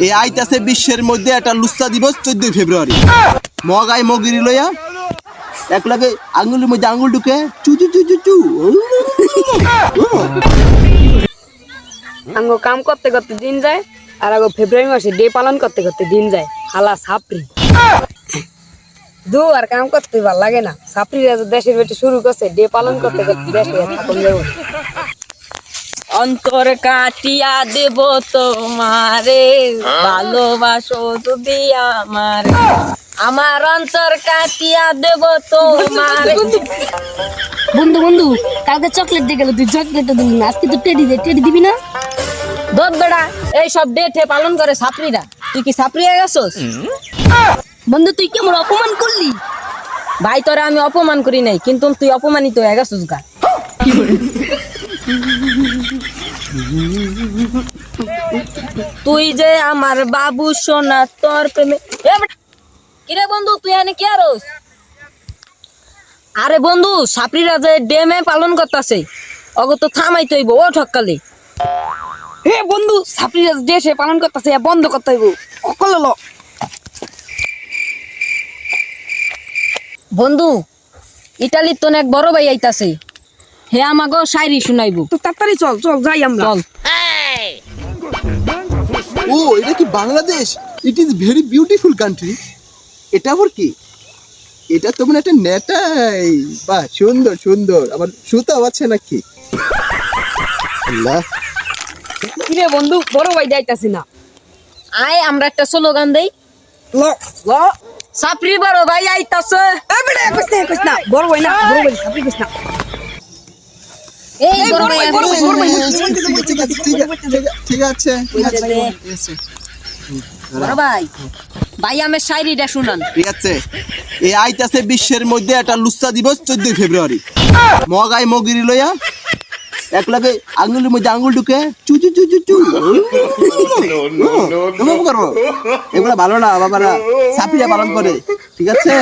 এই আইতাছে বিশ্বের মধ্যে একটা লুচ্চা দিবস 14 ফেব্রুয়ারি। মগাই মগিরি লইয়া একলাগে আঙ্গুলের মধ্যে আঙ্গুল ঢুকে চু চু চু চু চু। আঙ্গো কাম করতে করতে দিন যায় আর আগো ফেব্রুয়ারি মাসে ডে পালন করতে করতে দিন যায়। হালা সাপড়ি দু আর কাম করতে ভালো লাগে না। সাপড়ি দেশের বেটে শুরু করছে ডে পালন করতে করতে দেশে থাকুন যাবো। অন্তর কাটিয়া দেব তোমারে ভালোবাসো যদি আমারে, আমার অন্তর কাটিয়া দেব তোমারে। বন্ধু বন্ধু কালকে চকলেট দিয়ে গেল, তুই চকলেটটা দিবি না, আজকে তো টেডি দে, টেডি দিবি না? দোদ বেড়া এই সব ডেটে পালন করে সাপড়িরা, তুই কি সাপড়ি হয়ে গেছস? বন্ধু তুই কেমন অপমান করলি? ভাই তোরা আমি অপমান করি নাই, কিন্তু তুই অপমানিত হয়ে গেছস গা। তুই যে আমার বাবু সোনা তোর প্রেমে। কিরে বন্ধু তুই এনে কি আরস? আরে বন্ধু সাপড়িরা যে ডেমে পালন করতেছে অগো তো থামাইতে হইব। ও ঠকালে হে বন্ধু সাপড়িরা দেশে পালন করতেছে বন্ধ করতে হইব। অকল ল বন্ধু ইতালির তো এক বড় ভাই আইতাছে, হে আমাগো শায়রি শুনাইবো। তো তাড়াতাড়ি চল চল যাই আমরা। চল। ও এটা কি Bangladesh? It is very beautiful country. এটা আবার কি? এটা তো মানে একটা নেটাই। বাহ সুন্দর সুন্দর। আবার সুতা আছে নাকি? আল্লাহ কিরে বন্ধু বড় ভাই যাইতাছি না, আয় আমরা একটা স্লোগান দেই। ল ল সাপড়ি বড় ভাই আইতাছে। এ বেটা কইছ না বড় ভাই না, বড় ভাই সাপড়ি কইছ না। এই বড় ভাই ঠিক আছে ঠিক আছে। বড় ভাই ভাই আমি শায়রিটা শুনান। ঠিক আছে। এই আইতাছে বিশ্বের মধ্যে একটা লুচ্চা দিবস 14 ফেব্রুয়ারি। মগাই মগিরি লইয়া একলাগে আঙ্গুলের মধ্যে আঙ্গুল ঢুকে চু চু চু চু চু। এগুলো ভালো না বাবারা, সাপিয়া পালন করে। ঠিক আছে।